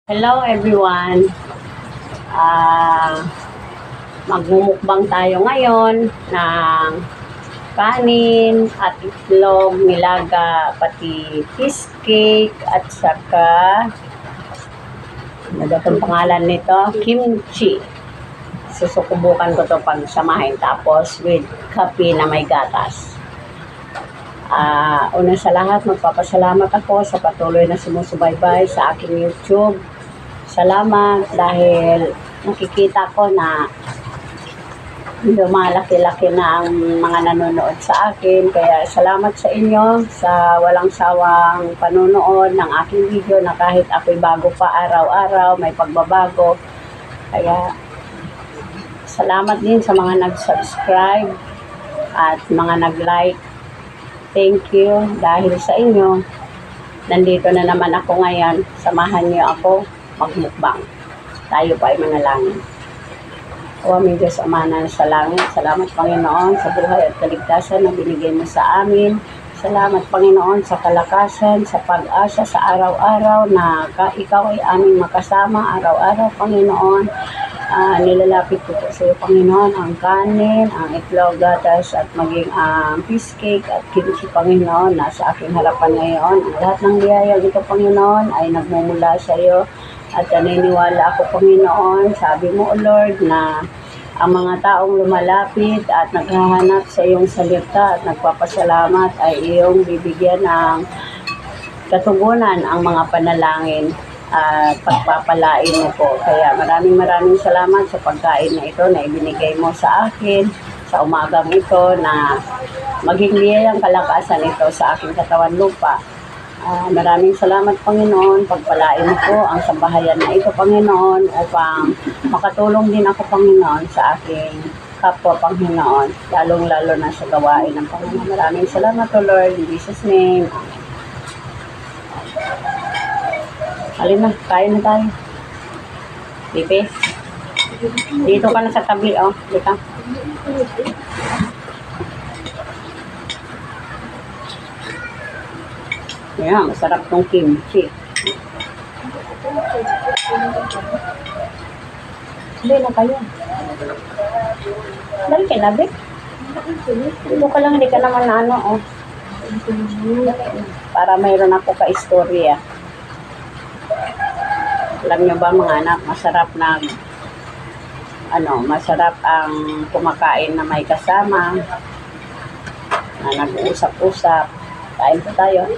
Hello everyone. Ah, magmumukbang tayo ngayon ng kanin at itlog, nilaga, pati cheesecake at saka ano ba itong pangalan nito? Kimchi. Susukubukan ko to pagsamahin tapos with kape na may gatas. Una sa lahat, magpapasalamat ako sa patuloy na sumusubaybay sa aking YouTube. Salamat dahil nakikita ko na lumalaki-laki na ang mga nanonood sa akin. Kaya salamat sa inyo sa walang sawang panonood ng aking video na kahit ako'y bago pa araw-araw, may pagbabago. Kaya salamat din sa mga nag-subscribe at mga nag-like. Thank you dahil sa inyo. Nandito na naman ako ngayon. Samahan niyo ako magmukbang. Tayo pa ay manalangin. O aming Diyos Ama na sa langit, salamat Panginoon sa buhay at kaligtasan na binigay mo sa amin. Salamat Panginoon sa kalakasan, sa pag-asa sa araw-araw na ikaw ay aming makasama araw-araw Panginoon. Nilalapit ko po sa iyo Panginoon ang kanin, ang itlog, gatas at maging ang cheesecake at kimchi Panginoon nasa aking harapan ngayon. Ang lahat ng biyaya ito Panginoon ay nagmumula sa iyo. At naniniwala ako, Panginoon, sabi mo, O Lord, na ang mga taong lumalapit at naghahanap sa iyong salita at nagpapasalamat ay iyong bibigyan ng katugunan ang mga panalangin at pagpapalain mo po. Kaya maraming salamat sa pagkain na ito na ibinigay mo sa akin sa umagang ito na maging biyayang kalakasan ito sa aking katawan lupa. Maraming salamat Panginoon, pagpalain mo po ang sambahayan na ito Panginoon upang makatulong din ako Panginoon sa aking kapwa Panginoon, lalong-lalo na sa gawain ng Panginoon. Maraming salamat O Lord, in Jesus name. Halina, kain na tayo. Pipi, dito ka na sa tabi, oh. Dito. Ayan, masarap tong kimchi. Hindi na kayo. Dali ka na, Be. Dito ka lang, hindi ka naman na ano, oh. Para mayroon ako ka-istorya. Alam nyo ba mga anak, masarap masarap ang kumakain na may kasama, na nag-uusap-usap. Kain po tayo.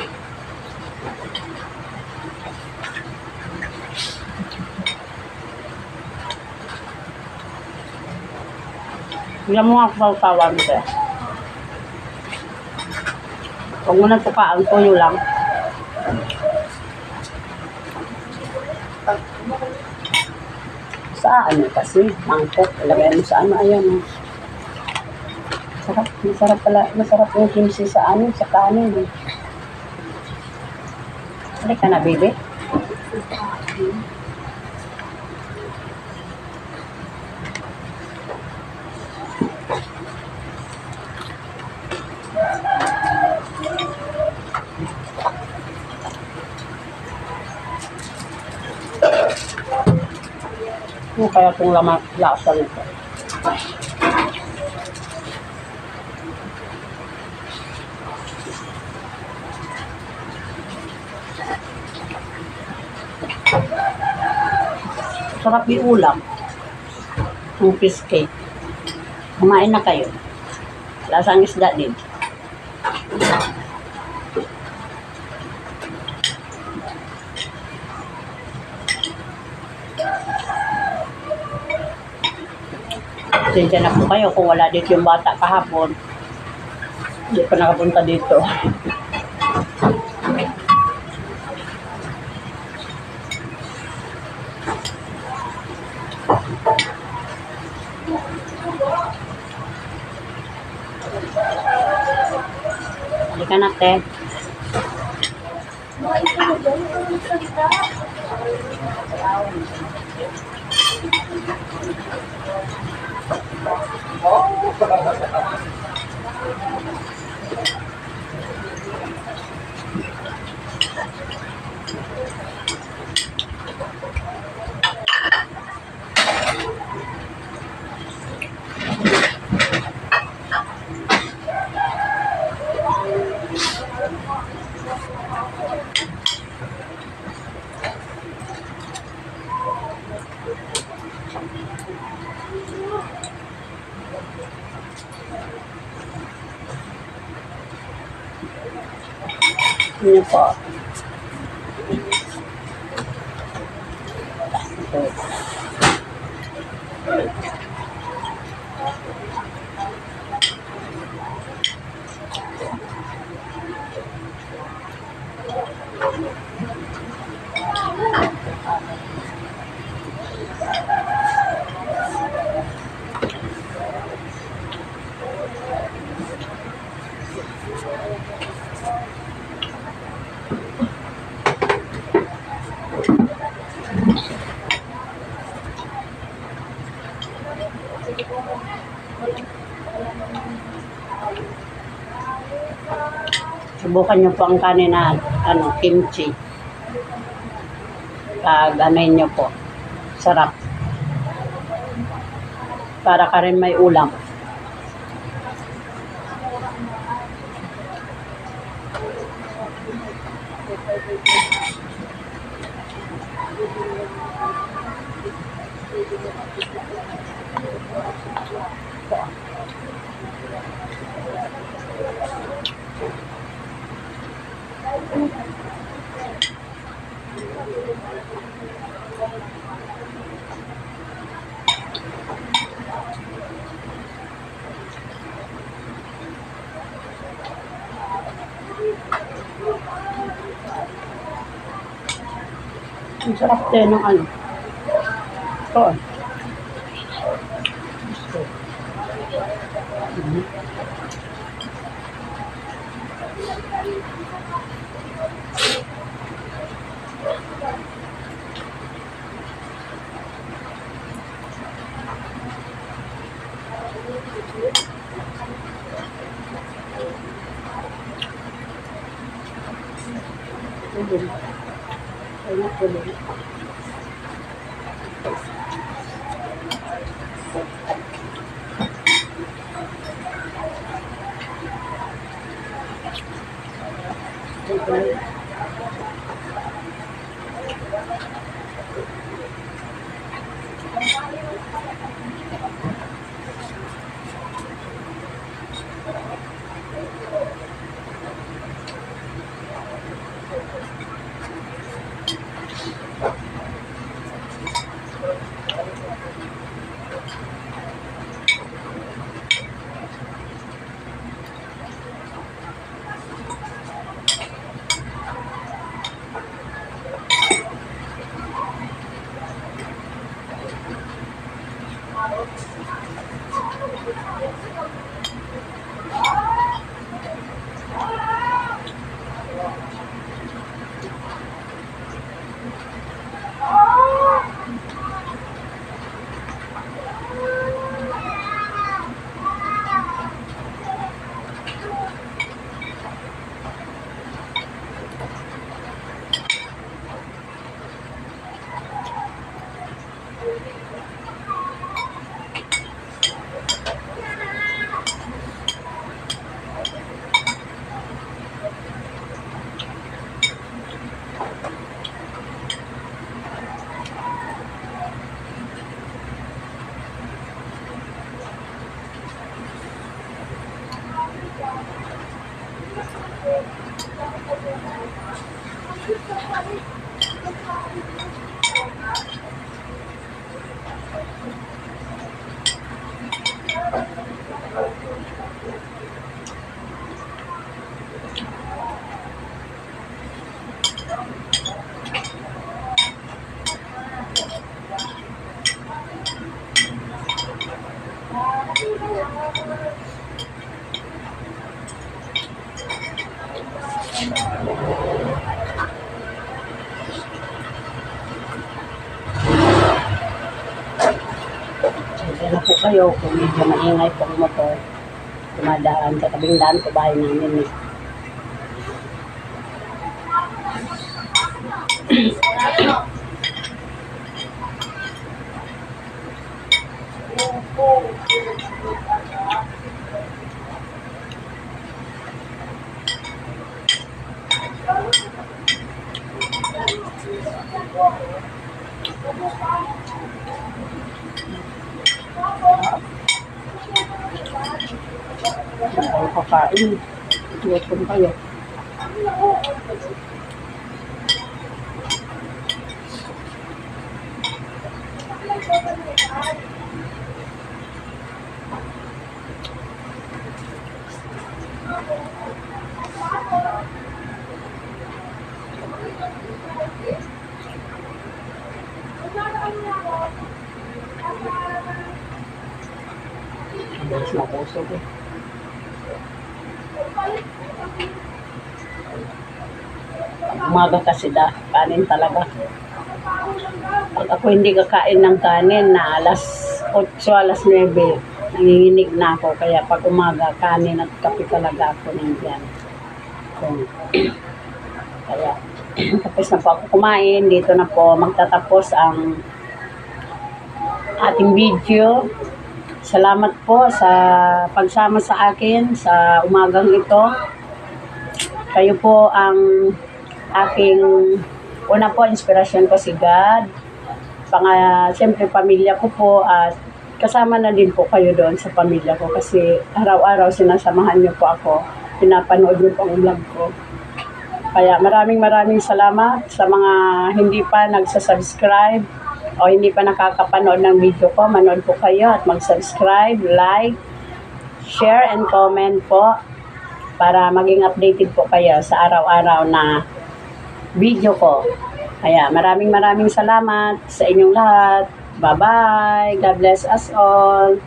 Bigyan mo nga ako sa utawan ko. Huwag mo na tukaan, tuyo lang. Saan kasi? Mangkok. Ilagay mo sa ano, ayan. Masarap pala. Masarap yung kimchi sa sa kanin. Halika na, baby. Ano kaya itong lasa nito? Sarap yung ulam. Yung cheesecake. Kumain na kayo. Lasang isda din. Pasensya na po kayo kung wala dito yung bata kahapon. Hindi pa nakapunta dito. Halika na, te. Yun po. Okay. Subukan nyo po ang kanin na kimchi. Pag anuhin nyo po. Sarap. Para ka rin may ulam. Ang sarap din ng ano. Ito. Pasensya na po kayo kung medyo maingay po ang motor. Dumadaan sa tabing daan po bahay namin eh. Ako kakain. Tuwapon kayo. Mas mapusog eh. Umaga kasi kanin talaga. Pag ako hindi kakain ng kanin na alas 8, alas 9, nanginginig na ako. Kaya pag umaga, kanin at kape talaga ako nandiyan. Kaya, tapos na po ako kumain. Dito na po magtatapos ang ating video. Salamat po sa pagsama sa akin sa umagang ito. Kayo po ang aking una po, inspirasyon ko si God. Siyempre, pamilya ko po at kasama na din po kayo doon sa pamilya ko kasi araw-araw sinasamahan niyo po ako. Pinapanood niyo po ang vlog ko. Kaya maraming salamat sa mga hindi pa nagsasubscribe o hindi pa nakakapanood ng video ko. Manood po kayo at mag-subscribe, like, share, and comment po para maging updated po kayo sa araw-araw na video ko. Kaya maraming salamat sa inyong lahat. Bye-bye. God bless us all.